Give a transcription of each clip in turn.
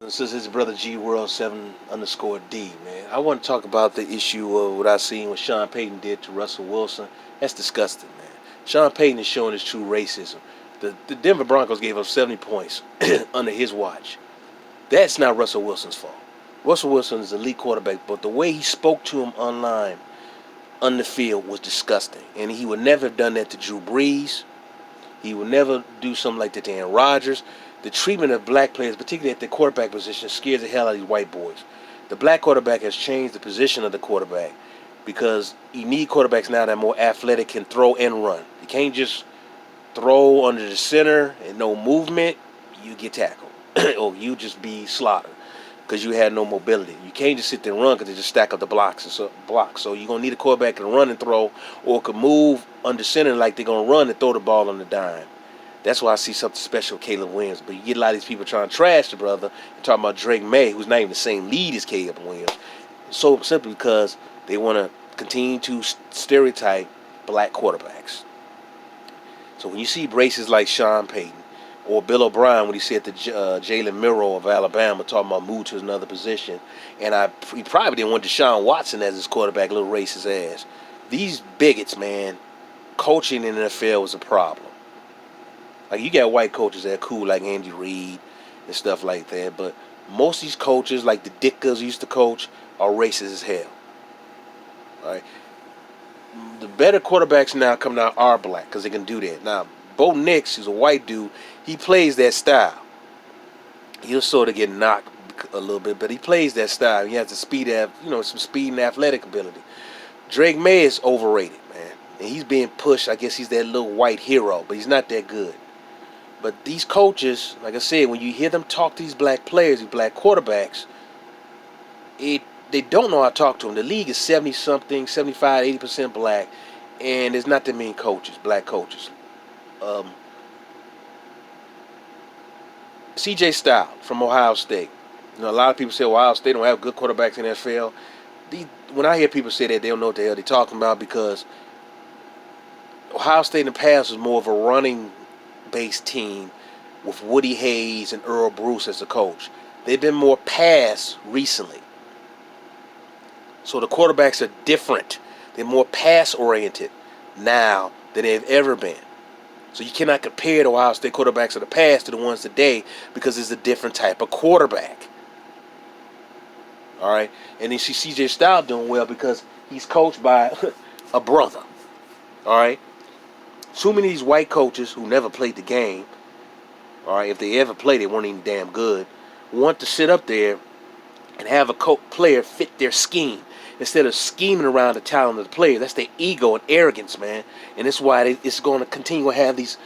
This is his brother G World 7_D, man. I want to talk about the issue of what I seen what Sean Payton did to Russell Wilson. That's disgusting, man. Sean Payton is showing his true racism. The Denver Broncos gave up 70 points under his watch. That's not Russell Wilson's fault. Russell Wilson is an elite quarterback, but the way he spoke to him online on the field was disgusting. And he would never have done that to Drew Brees. He would never do something like that to Aaron Rodgers. The treatment of black players, particularly at the quarterback position, scares the hell out of these white boys. The black quarterback has changed the position of the quarterback because you need quarterbacks now that are more athletic, can throw and run. You can't just throw under the center and no movement, you get tackled. Or you just be slaughtered because you had no mobility. You can't just sit there and run because they just stack up the blocks. So you're going to need a quarterback that can run and throw or can move under center like they're going to run and throw the ball on the dime. That's why I see something special with Caleb Williams. But you get a lot of these people trying to trash the brother and talking about Drake May, who's not even the same lead as Caleb Williams. So simply because they want to continue to stereotype black quarterbacks. So when you see races like Sean Payton or Bill O'Brien when he said to Jalen Milroe of Alabama talking about move to another position, and he probably didn't want Deshaun Watson as his quarterback, little racist ass. These bigots, man, coaching in the NFL was a problem. Like, you got white coaches that are cool, like Andy Reid and stuff like that, but most of these coaches, like the Dickas used to coach, are racist as hell. All right? The better quarterbacks now coming out are black because they can do that. Now, Bo Nix, who's a white dude, he plays that style. He'll sort of get knocked a little bit, but he plays that style. He has the speed, some speed and athletic ability. Drake May is overrated, man, and he's being pushed. I guess he's that little white hero, but he's not that good. But these coaches, like I said, when you hear them talk to these black players, these black quarterbacks, they don't know how to talk to them. The league is 70-something, 75, 80% black, and there's not that many coaches, black coaches. C.J. Stroud from Ohio State. A lot of people say Ohio State don't have good quarterbacks in the NFL. When I hear people say that, they don't know what the hell they're talking about because Ohio State in the past was more of a running-based team with Woody Hayes and Earl Bruce as the coach. They've been more pass recently. So the quarterbacks are different. They're more pass-oriented now than they've ever been. So you cannot compare the Ohio State quarterbacks of the past to the ones today because it's a different type of quarterback. All right? And then see C.J. Stroud doing well because he's coached by a brother. All right? Too many of these white coaches who never played the game, all right, if they ever played, they weren't even damn good, want to sit up there and have a player fit their scheme instead of scheming around the talent of the player. That's their ego and arrogance, man. And that's why it's going to continue to have these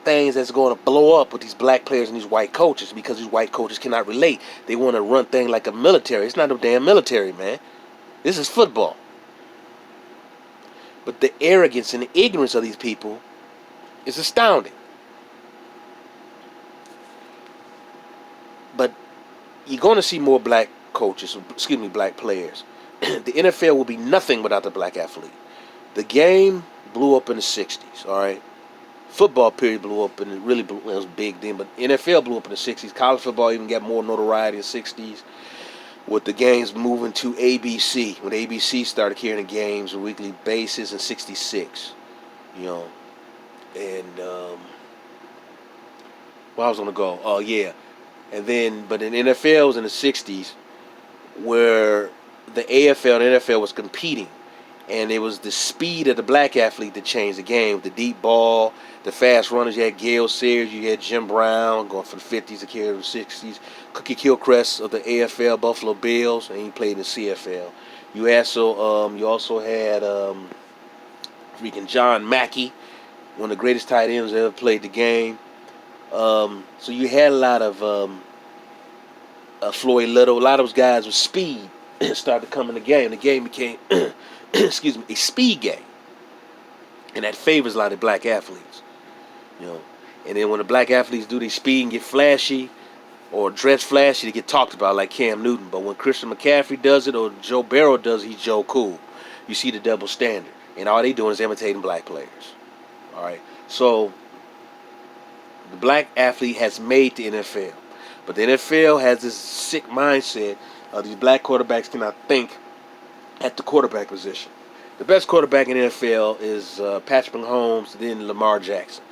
things that's going to blow up with these black players and these white coaches because these white coaches cannot relate. They want to run things like a military. It's not a damn military, man. This is football. But the arrogance and the ignorance of these people is astounding. But you're going to see more black coaches, black players. The NFL will be nothing without the black athlete. The game blew up in the 60s, all right? Football period blew up and it was big then, but NFL blew up in the 60s. College football even got more notoriety in the 60s with the games moving to ABC. When ABC started carrying the games on a weekly basis in 66, And where I was going to go? Oh, yeah. And then, but in NFL was in the 60s where the AFL and NFL was competing. And it was the speed of the black athlete that changed the game. The deep ball, the fast runners. You had Gale Sayers, you had Jim Brown going from the 50s to carry the 60s. Cookie Gilchrist of the AFL, Buffalo Bills, and he played in the CFL. You also had freaking John Mackey, one of the greatest tight ends that ever played the game. So you had a lot of Floyd Little, a lot of those guys with speed started coming in the game. The game became, a speed game. And that favors a lot of black athletes. And then when the black athletes do their speed and get flashy or dress flashy, they get talked about like Cam Newton. But when Christian McCaffrey does it or Joe Burrow does it, he's Joe Cool. You see the double standard. And all they doing is imitating black players. All right. So the black athlete has made the NFL. But the NFL has this sick mindset of these black quarterbacks cannot think at the quarterback position. The best quarterback in the NFL is Patrick Mahomes, then Lamar Jackson.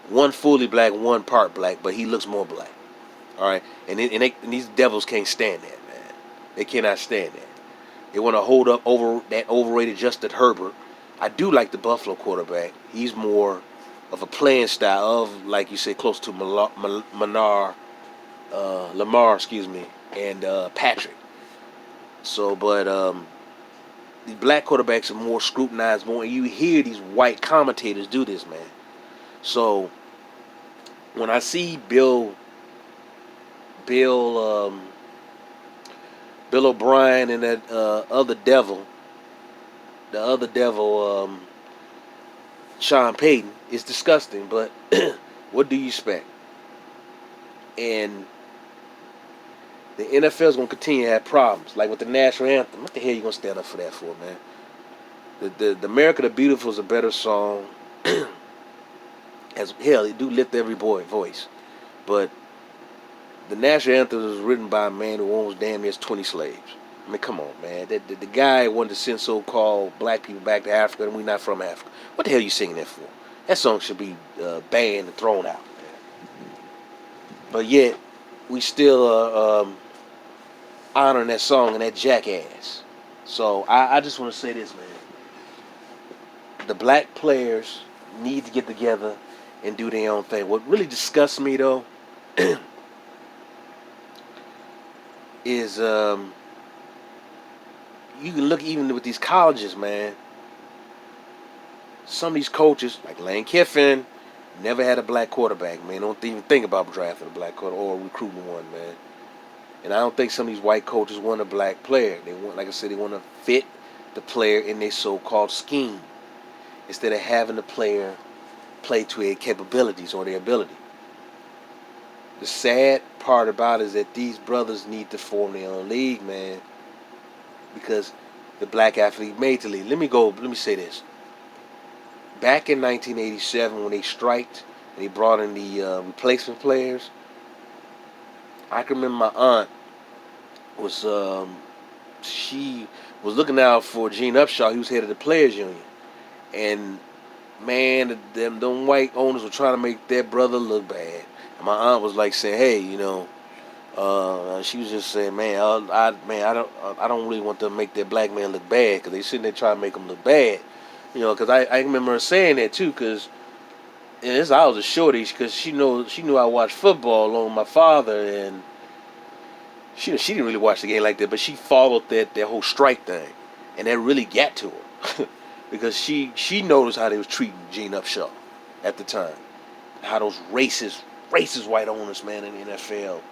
One fully black, one part black, but he looks more black. All right, and these devils can't stand that, man. They cannot stand that. They want to hold up over that overrated Justin Herbert. I do like the Buffalo quarterback. He's more of a playing style of, like you said, close to Lamar, and Patrick. So, but the black quarterbacks are more scrutinized more, and you hear these white commentators do this, man. So when I see Bill O'Brien and that the other devil, Sean Payton, it's disgusting. But what do you expect? And the NFL is going to continue to have problems, like with the national anthem. What the hell are you going to stand up for that for, man? The America the Beautiful is a better song. As hell, it do lift every boy voice, but the national anthem was written by a man who owns damn near 20 slaves. I mean, come on, man. The guy wanted to send so-called black people back to Africa, and we're not from Africa. What the hell are you singing that for? That song should be banned and thrown out, man. But yet, we still honoring that song and that jackass. So I just want to say this, man. The black players need to get together and do their own thing. What really disgusts me, though, is you can look even with these colleges, man. Some of these coaches, like Lane Kiffin, never had a black quarterback, man. Don't even think about drafting a black quarterback or recruiting one, man. And I don't think some of these white coaches want a black player. They want, like I said, they want to fit the player in their so-called scheme instead of having the player play to their capabilities or their ability. The sad part about it is that these brothers need to form their own league, man, because the black athlete made the league. Let me say this. Back in 1987 when they striked and they brought in the replacement players, I can remember my aunt was she was looking out for Gene Upshaw. He was head of the players union, and man, them white owners were trying to make their brother look bad. And my aunt was like saying, "Hey, she was just saying, man, I don't really want them to make that black man look bad because they sitting there trying to make him look bad, because I remember her saying that too, because I was a shorty, because she knew I watched football along with my father, and she didn't really watch the game like that, but she followed that whole strike thing, and that really got to her because she noticed how they was treating Gene Upshaw at the time, how those racist white owners, man, in the NFL,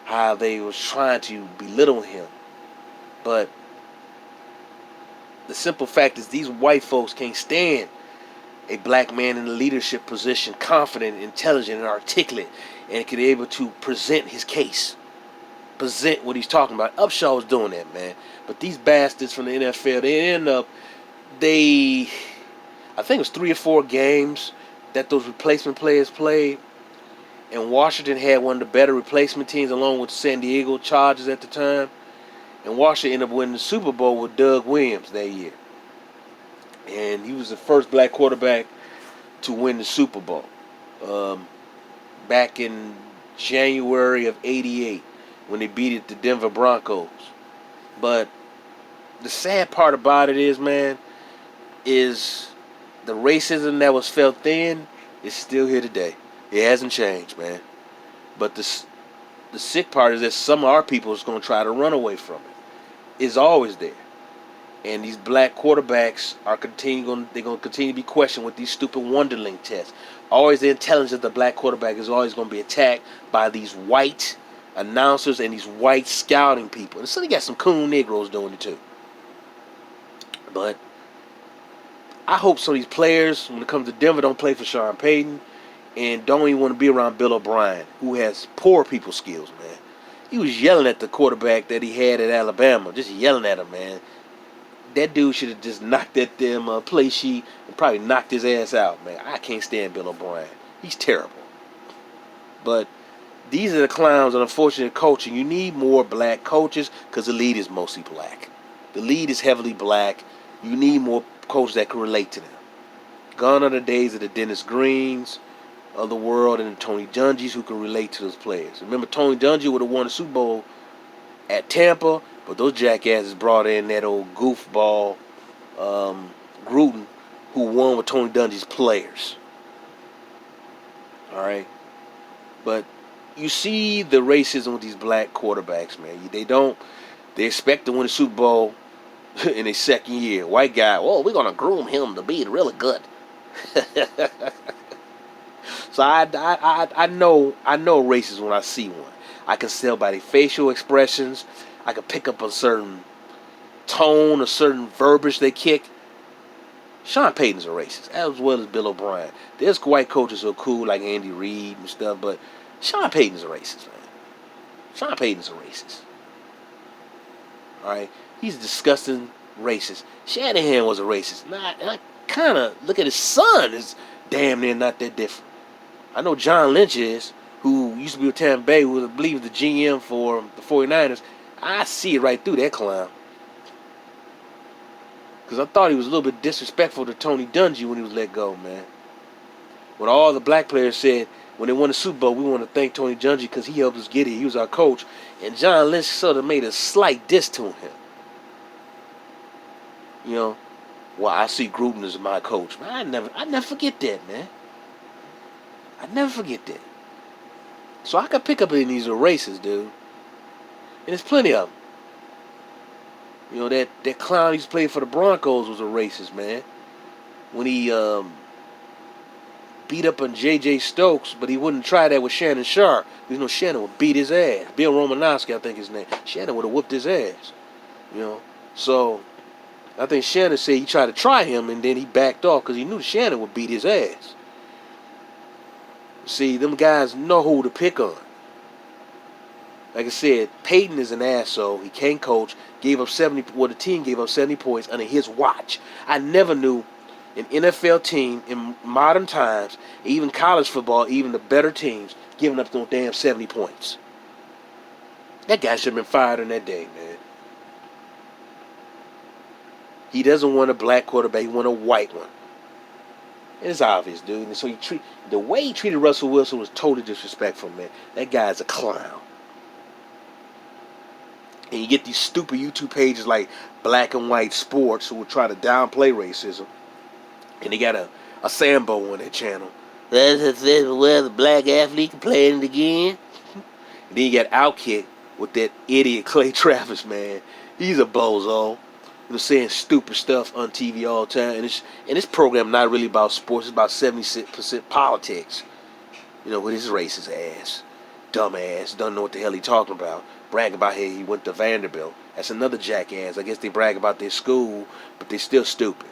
how they was trying to belittle him. But the simple fact is these white folks can't stand a black man in a leadership position, confident, intelligent, and articulate, and can be able to present his case, present what he's talking about. Upshaw was doing that, man. But these bastards from the NFL, they end up, I think it was 3 or 4 games that those replacement players played, and Washington had one of the better replacement teams along with San Diego Chargers at the time, and Washington ended up winning the Super Bowl with Doug Williams that year. And he was the first black quarterback to win the Super Bowl back in January of '88 when they beat the Denver Broncos. But the sad part about it is, man, is the racism that was felt then is still here today. It hasn't changed, man. But the sick part is that some of our people is going to try to run away from it. It's always there. And these black quarterbacks they're going to continue to be questioned with these stupid Wonderling tests. Always the intelligence of the black quarterback is always going to be attacked by these white announcers and these white scouting people. And so you got some coon Negroes doing it too. But I hope some of these players, when it comes to Denver, don't play for Sean Payton and don't even want to be around Bill O'Brien, who has poor people skills, man. He was yelling at the quarterback that he had at Alabama, just yelling at him, man. That dude should have just knocked at them play sheet and probably knocked his ass out, man. I can't stand Bill O'Brien. He's terrible. But These are the clowns of unfortunate culture. You need more black coaches because the league is mostly black. The league is heavily black. You need more coaches that can relate to them. Gone are the days of the Dennis Greens of the world and the Tony Dungys who can relate to those players. Remember, Tony Dungy would have won the Super Bowl at Tampa, but those jackasses brought in that old goofball Gruden, who won with Tony Dungy's players. All right, but you see the racism with these black quarterbacks, man. They expect to win the Super Bowl in their second year. White guy, oh, we're gonna groom him to be really good. So I know racism when I see one. I can tell by their facial expressions. I can pick up a certain tone, a certain verbiage they kick. Sean Payton's a racist, as well as Bill O'Brien. There's white coaches who are cool, like Andy Reid and stuff, but Sean Payton's a racist, man. Sean Payton's a racist. All right? He's a disgusting racist. Shanahan was a racist. And I kind of look at his son as damn near not that different. I know John Lynch is, who used to be with Tampa Bay, who I believe the GM for the 49ers. I see it right through that clown. Because I thought he was a little bit disrespectful to Tony Dungy when he was let go, man. When all the black players said, when they won the Super Bowl, we want to thank Tony Dungy because he helped us get it. He was our coach. And John Lynch sort of made a slight diss to him. You know, well, I see Gruden as my coach. Man, I never forget that, man. I never forget that. So I could pick up in these racists, dude. And there's plenty of them. You know, that clown who's played for the Broncos was a racist, man. When he beat up on J.J. Stokes, but he wouldn't try that with Shannon Sharp. You know, Shannon would beat his ass. Bill Romanowski, I think his name. Shannon would have whooped his ass. You know, so I think Shannon said he tried to try him, and then he backed off because he knew Shannon would beat his ass. See, them guys know who to pick on. Like I said, Peyton is an asshole. He can't coach. Gave up 70. Well, the team gave up 70 points under his watch. I never knew an NFL team in modern times, even college football, even the better teams, giving up those damn 70 points. That guy should have been fired on that day, man. He doesn't want a black quarterback. He wants a white one. And it's obvious, dude. And so the way he treated Russell Wilson was totally disrespectful, man. That guy's a clown. And you get these stupid YouTube pages like Black and White Sports who will try to downplay racism. And they got a Sambo on their channel. That's where the black athlete can play it again. And then you got Outkick with that idiot Clay Travis, man. He's a bozo. You know, saying stupid stuff on TV all the time. And this program not really about sports. It's about 70% politics. You know, with his racist ass. Dumb ass. Doesn't know what the hell he talking about. Brag about how he went to Vanderbilt. That's another jackass. I guess they brag about their school, but they still stupid.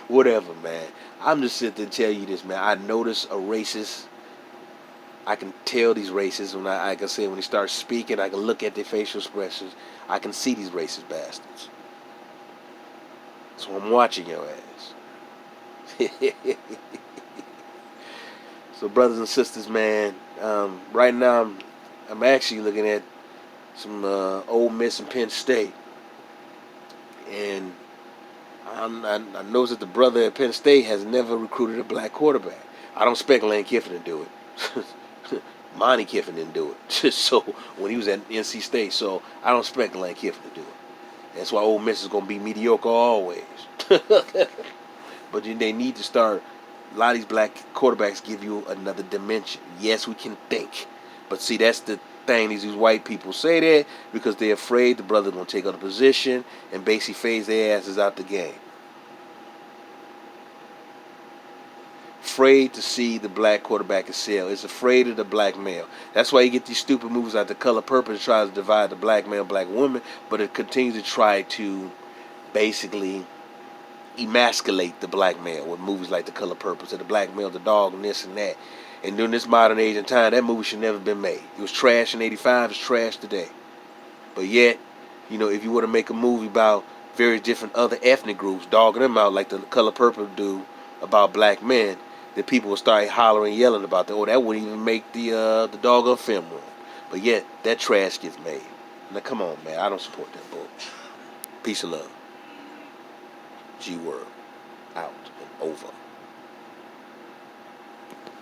Whatever, man. I'm just sitting there to tell you this, man. I notice a racist. I can tell these racists when like I said, when they start speaking, I can look at their facial expressions. I can see these racist bastards. So I'm watching your ass. So brothers and sisters, man, right now I'm actually looking at some Ole Miss and Penn State. And I noticed that the brother at Penn State has never recruited a black quarterback. I don't expect Lane Kiffin to do it. Monty Kiffin didn't do it. So when he was at NC State, so I don't expect Lane Kiffin to do it. That's why Ole Miss is going to be mediocre always. But they need to start. A lot of these black quarterbacks give you another dimension. Yes, we can think. But see, that's the thing. These white people say that because they're afraid the brother's going to take up the position and basically phase their asses out the game. Afraid to see the black quarterback excel. It's afraid of the black male. That's why you get these stupid movies like The Color Purple that tries to divide the black man and black woman, but it continues to try to basically emasculate the black male with movies like The Color Purple. So the black male, the dog, and this and that. And during this modern age and time, that movie should never have been made. It was trash in 85, it's trash today. But yet, you know, if you were to make a movie about various different other ethnic groups, dogging them out like The Color Purple do about black men, that people will start hollering, yelling about that. Oh, that wouldn't even make the doggone film room. But yet that trash gets made. Now come on, man. I don't support that bull. Peace of love. G World out and over.